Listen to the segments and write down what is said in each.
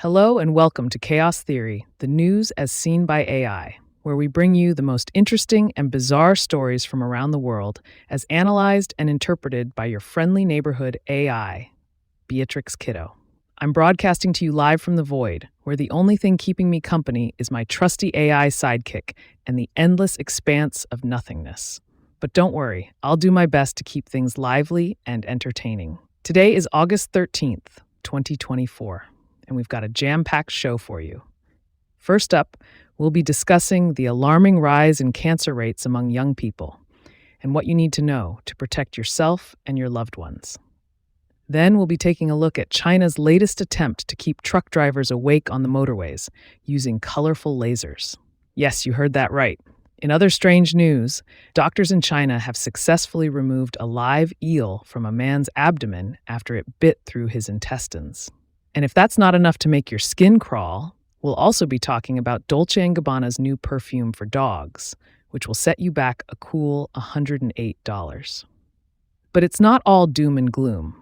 Hello and welcome to Chaos Theory, the news as seen by AI, where we bring you the most interesting and bizarre stories from around the world as analyzed and interpreted by your friendly neighborhood AI, Beatrix Kiddo. I'm broadcasting to you live from the void, where the only thing keeping me company is my trusty AI sidekick and the endless expanse of nothingness. But don't worry, I'll do my best to keep things lively and entertaining. Today is August 13th, 2024. And we've got a jam-packed show for you. First up, we'll be discussing the alarming rise in cancer rates among young people and what you need to know to protect yourself and your loved ones. Then we'll be taking a look at China's latest attempt to keep truck drivers awake on the motorways using colorful lasers. Yes, you heard that right. In other strange news, doctors in China have successfully removed a live eel from a man's abdomen after it bit through his intestines. And if that's not enough to make your skin crawl, we'll also be talking about Dolce Gabbana's new perfume for dogs, which will set you back a cool $108. But it's not all doom and gloom.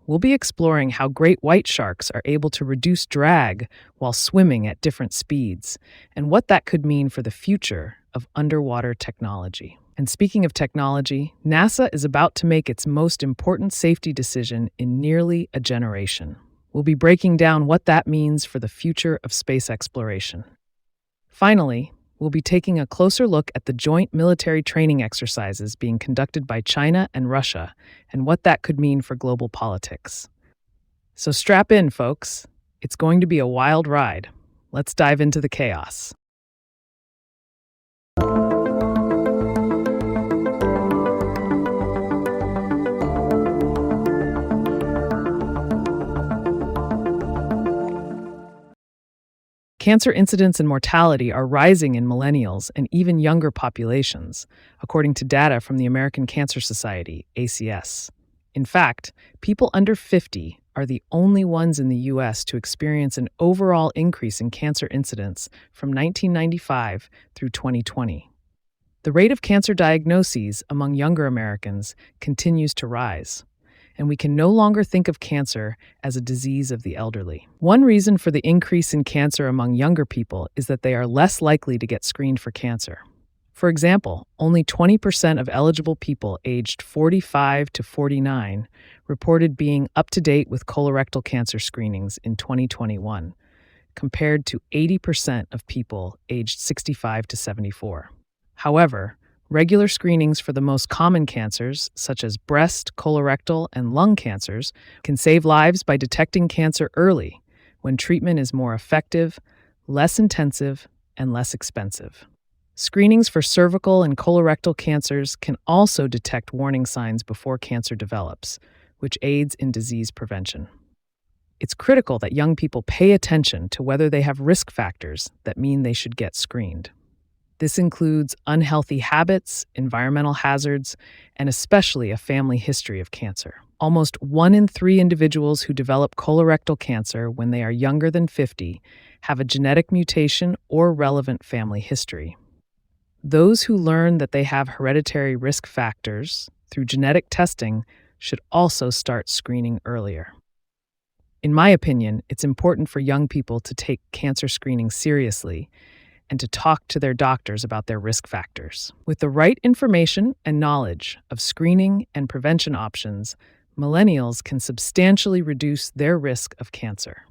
We'll be exploring how great white sharks are able to reduce drag while swimming at different speeds, and what that could mean for the future of underwater technology. And speaking of technology, NASA is about to make its most important safety decision in nearly a generation. We'll be breaking down what that means for the future of space exploration. Finally, we'll be taking a closer look at the joint military training exercises being conducted by China and Russia and what that could mean for global politics. So strap in, folks. It's going to be a wild ride. Let's dive into the chaos. Cancer incidence and mortality are rising in millennials and even younger populations, according to data from the American Cancer Society, ACS. In fact, people under 50 are the only ones in the U.S. to experience an overall increase in cancer incidence from 1995 through 2020. The rate of cancer diagnoses among younger Americans continues to rise, and we can no longer think of cancer as a disease of the elderly. One reason for the increase in cancer among younger people is that they are less likely to get screened for cancer. For example, only 20% of eligible people aged 45 to 49 reported being up to date with colorectal cancer screenings in 2021, compared to 80% of people aged 65 to 74. However, regular screenings for the most common cancers, such as breast, colorectal, and lung cancers, can save lives by detecting cancer early when treatment is more effective, less intensive, and less expensive. Screenings for cervical and colorectal cancers can also detect warning signs before cancer develops, which aids in disease prevention. It's critical that young people pay attention to whether they have risk factors that mean they should get screened. This includes unhealthy habits, environmental hazards, and especially a family history of cancer. Almost 1 in 3 individuals who develop colorectal cancer when they are younger than 50 have a genetic mutation or relevant family history. Those who learn that they have hereditary risk factors through genetic testing should also start screening earlier. In my opinion, it's important for young people to take cancer screening seriously and to talk to their doctors about their risk factors. With the right information and knowledge of screening and prevention options, millennials can substantially reduce their risk of cancer.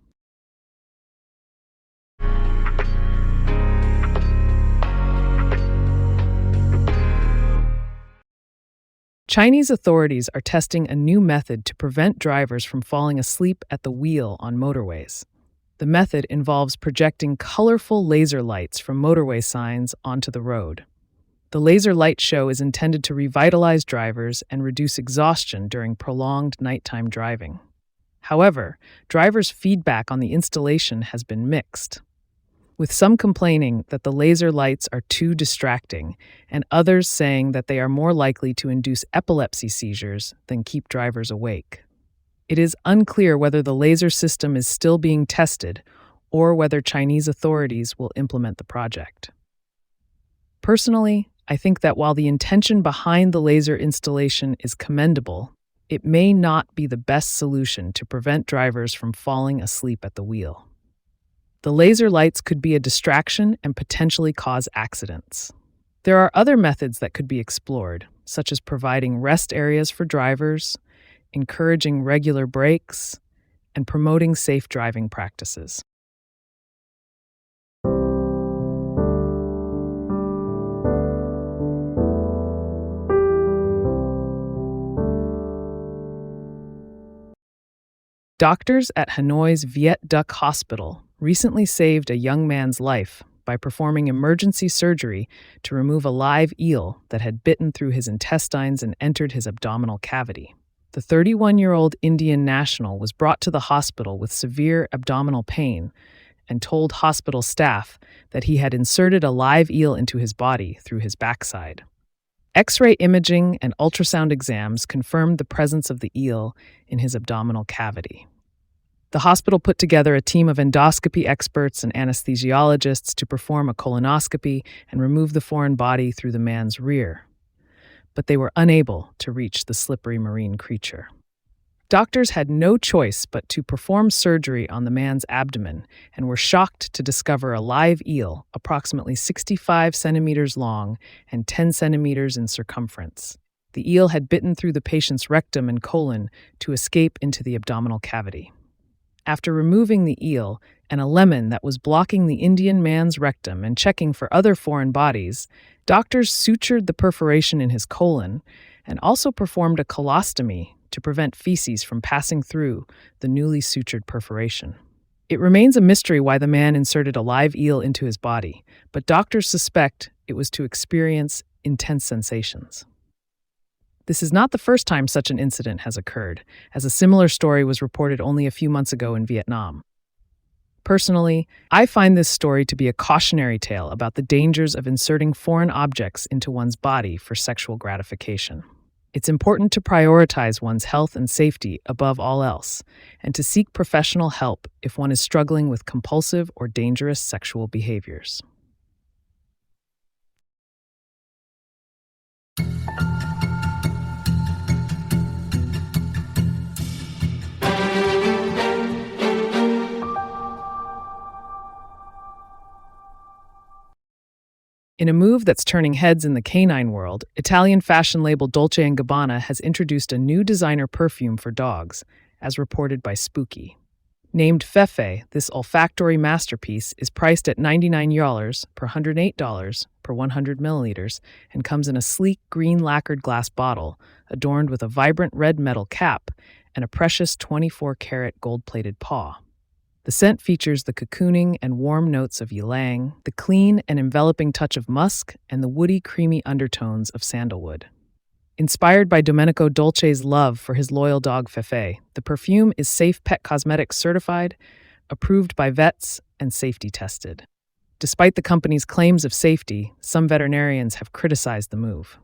Chinese authorities are testing a new method to prevent drivers from falling asleep at the wheel on motorways. The method involves projecting colorful laser lights from motorway signs onto the road. The laser light show is intended to revitalize drivers and reduce exhaustion during prolonged nighttime driving. However, drivers' feedback on the installation has been mixed, with some complaining that the laser lights are too distracting and others saying that they are more likely to induce epilepsy seizures than keep drivers awake. It is unclear whether the laser system is still being tested or whether Chinese authorities will implement the project. Personally, I think that while the intention behind the laser installation is commendable, it may not be the best solution to prevent drivers from falling asleep at the wheel. The laser lights could be a distraction and potentially cause accidents. There are other methods that could be explored, such as providing rest areas for drivers, encouraging regular breaks, and promoting safe driving practices. Doctors at Hanoi's Viet Duc Hospital recently saved a young man's life by performing emergency surgery to remove a live eel that had bitten through his intestines and entered his abdominal cavity. The 31-year-old Indian national was brought to the hospital with severe abdominal pain and told hospital staff that he had inserted a live eel into his body through his backside. X-ray imaging and ultrasound exams confirmed the presence of the eel in his abdominal cavity. The hospital put together a team of endoscopy experts and anesthesiologists to perform a colonoscopy and remove the foreign body through the man's rear, but they were unable to reach the slippery marine creature. Doctors had no choice but to perform surgery on the man's abdomen and were shocked to discover a live eel approximately 65 centimeters long and 10 centimeters in circumference. The eel had bitten through the patient's rectum and colon to escape into the abdominal cavity. After removing the eel and a lemon that was blocking the Indian man's rectum and checking for other foreign bodies, doctors sutured the perforation in his colon and also performed a colostomy to prevent feces from passing through the newly sutured perforation. It remains a mystery why the man inserted a live eel into his body, but doctors suspect it was to experience intense sensations. This is not the first time such an incident has occurred, as a similar story was reported only a few months ago in Vietnam. Personally, I find this story to be a cautionary tale about the dangers of inserting foreign objects into one's body for sexual gratification. It's important to prioritize one's health and safety above all else, and to seek professional help if one is struggling with compulsive or dangerous sexual behaviors. In a move that's turning heads in the canine world, Italian fashion label Dolce & Gabbana has introduced a new designer perfume for dogs, as reported by Spooky. Named Fefe, this olfactory masterpiece is priced at $99 per $108 per 100 milliliters and comes in a sleek green lacquered glass bottle adorned with a vibrant red metal cap and a precious 24-karat gold-plated paw. The scent features the cocooning and warm notes of ylang, the clean and enveloping touch of musk, and the woody, creamy undertones of sandalwood. Inspired by Domenico Dolce's love for his loyal dog Fefe, the perfume is Safe Pet Cosmetics certified, approved by vets, and safety tested. Despite the company's claims of safety, some veterinarians have criticized the move.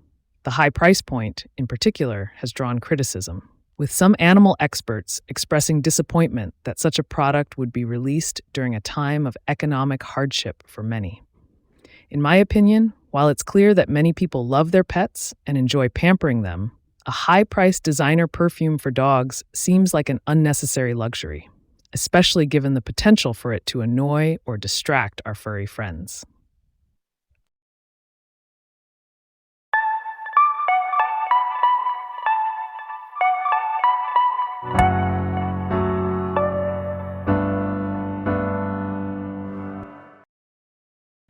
The high price point, in particular, has drawn criticism, with some animal experts expressing disappointment that such a product would be released during a time of economic hardship for many. In my opinion, while it's clear that many people love their pets and enjoy pampering them, a high-priced designer perfume for dogs seems like an unnecessary luxury, especially given the potential for it to annoy or distract our furry friends.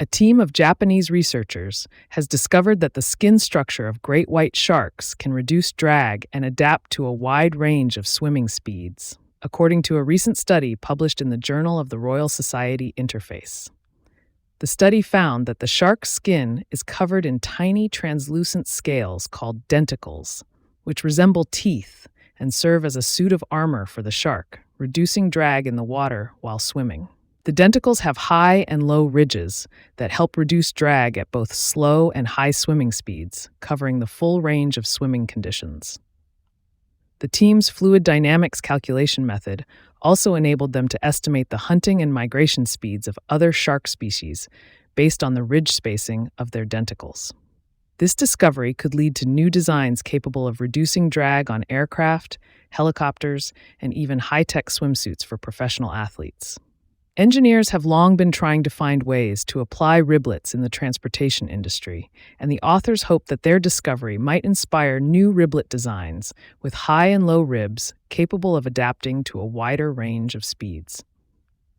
A team of Japanese researchers has discovered that the skin structure of great white sharks can reduce drag and adapt to a wide range of swimming speeds, according to a recent study published in the Journal of the Royal Society Interface. The study found that the shark's skin is covered in tiny translucent scales called denticles, which resemble teeth and serve as a suit of armor for the shark, reducing drag in the water while swimming. The denticles have high and low ridges that help reduce drag at both slow and high swimming speeds, covering the full range of swimming conditions. The team's fluid dynamics calculation method also enabled them to estimate the hunting and migration speeds of other shark species based on the ridge spacing of their denticles. This discovery could lead to new designs capable of reducing drag on aircraft, helicopters, and even high-tech swimsuits for professional athletes. Engineers have long been trying to find ways to apply riblets in the transportation industry, and the authors hope that their discovery might inspire new riblet designs with high and low ribs capable of adapting to a wider range of speeds.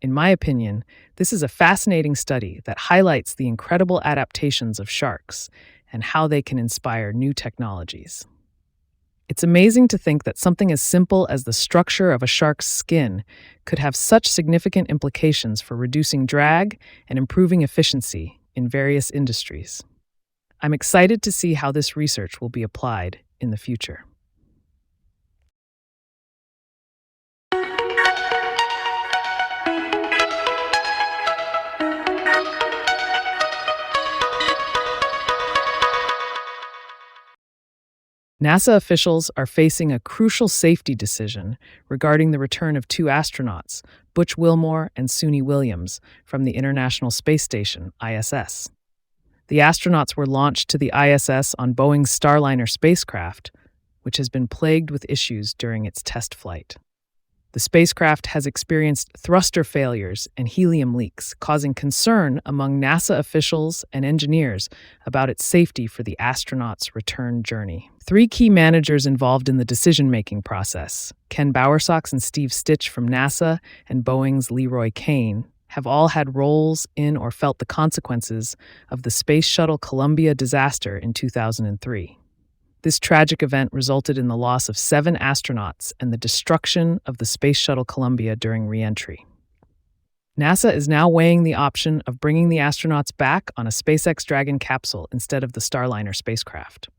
In my opinion, this is a fascinating study that highlights the incredible adaptations of sharks and how they can inspire new technologies. It's amazing to think that something as simple as the structure of a shark's skin could have such significant implications for reducing drag and improving efficiency in various industries. I'm excited to see how this research will be applied in the future. NASA officials are facing a crucial safety decision regarding the return of two astronauts, Butch Wilmore and Suni Williams, from the International Space Station, ISS. The astronauts were launched to the ISS on Boeing's Starliner spacecraft, which has been plagued with issues during its test flight. The spacecraft has experienced thruster failures and helium leaks, causing concern among NASA officials and engineers about its safety for the astronauts' return journey. Three key managers involved in the decision-making process, Ken Bowersox and Steve Stitch from NASA and Boeing's Leroy Kane, have all had roles in or felt the consequences of the Space Shuttle Columbia disaster in 2003. This tragic event resulted in the loss of 7 astronauts and the destruction of the Space Shuttle Columbia during re-entry. NASA is now weighing the option of bringing the astronauts back on a SpaceX Dragon capsule instead of the Starliner spacecraft.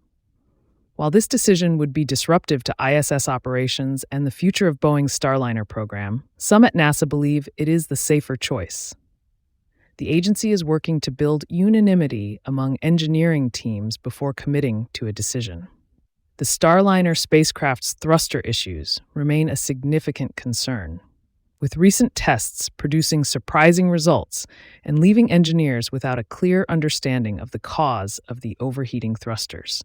While this decision would be disruptive to ISS operations and the future of Boeing's Starliner program, some at NASA believe it is the safer choice. The agency is working to build unanimity among engineering teams before committing to a decision. The Starliner spacecraft's thruster issues remain a significant concern, with recent tests producing surprising results and leaving engineers without a clear understanding of the cause of the overheating thrusters.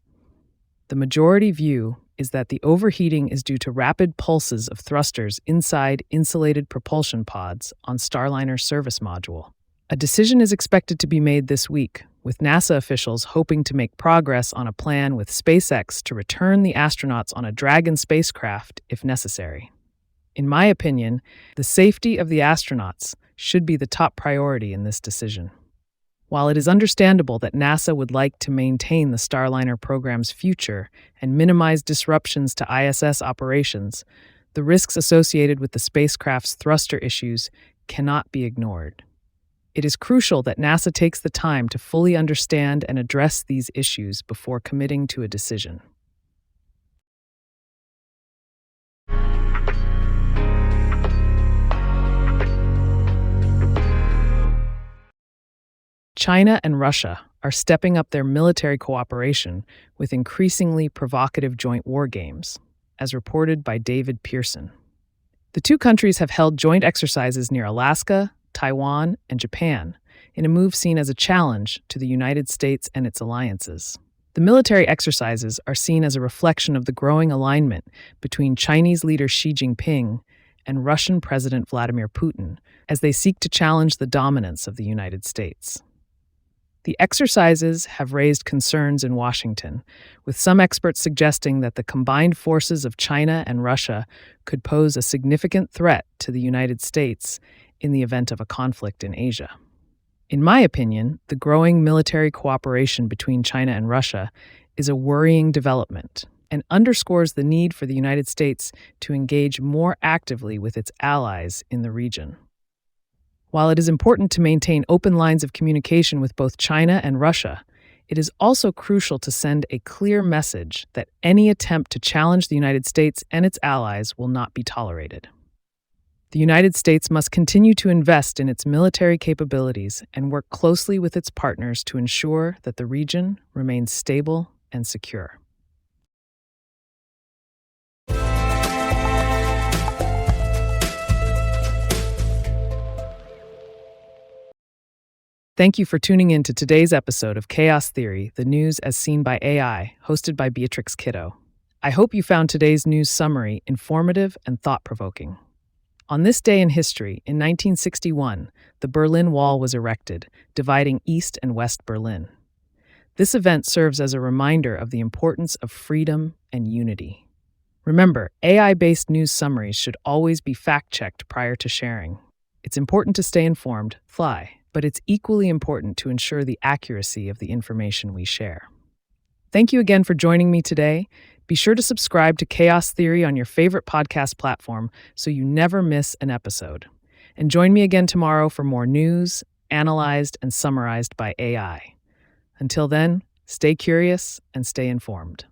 The majority view is that the overheating is due to rapid pulses of thrusters inside insulated propulsion pods on Starliner's service module. A decision is expected to be made this week, with NASA officials hoping to make progress on a plan with SpaceX to return the astronauts on a Dragon spacecraft if necessary. In my opinion, the safety of the astronauts should be the top priority in this decision. While it is understandable that NASA would like to maintain the Starliner program's future and minimize disruptions to ISS operations, the risks associated with the spacecraft's thruster issues cannot be ignored. It is crucial that NASA takes the time to fully understand and address these issues before committing to a decision. China and Russia are stepping up their military cooperation with increasingly provocative joint war games, as reported by David Pearson. The two countries have held joint exercises near Alaska, Taiwan, and Japan, in a move seen as a challenge to the United States and its alliances. The military exercises are seen as a reflection of the growing alignment between Chinese leader Xi Jinping and Russian President Vladimir Putin as they seek to challenge the dominance of the United States. The exercises have raised concerns in Washington, with some experts suggesting that the combined forces of China and Russia could pose a significant threat to the United States in the event of a conflict in Asia. In my opinion, the growing military cooperation between China and Russia is a worrying development and underscores the need for the United States to engage more actively with its allies in the region. While it is important to maintain open lines of communication with both China and Russia, it is also crucial to send a clear message that any attempt to challenge the United States and its allies will not be tolerated. The United States must continue to invest in its military capabilities and work closely with its partners to ensure that the region remains stable and secure. Thank you for tuning in to today's episode of Chaos Theory, the news as seen by AI, hosted by Beatrix Kiddo. I hope you found today's news summary informative and thought-provoking. On this day in history, in 1961, the Berlin Wall was erected, dividing East and West Berlin. This event serves as a reminder of the importance of freedom and unity. Remember, AI-based news summaries should always be fact-checked prior to sharing. It's important to stay informed, but it's equally important to ensure the accuracy of the information we share. Thank you again for joining me today. Be sure to subscribe to Chaos Theory on your favorite podcast platform so you never miss an episode. And join me again tomorrow for more news, analyzed and summarized by AI. Until then, stay curious and stay informed.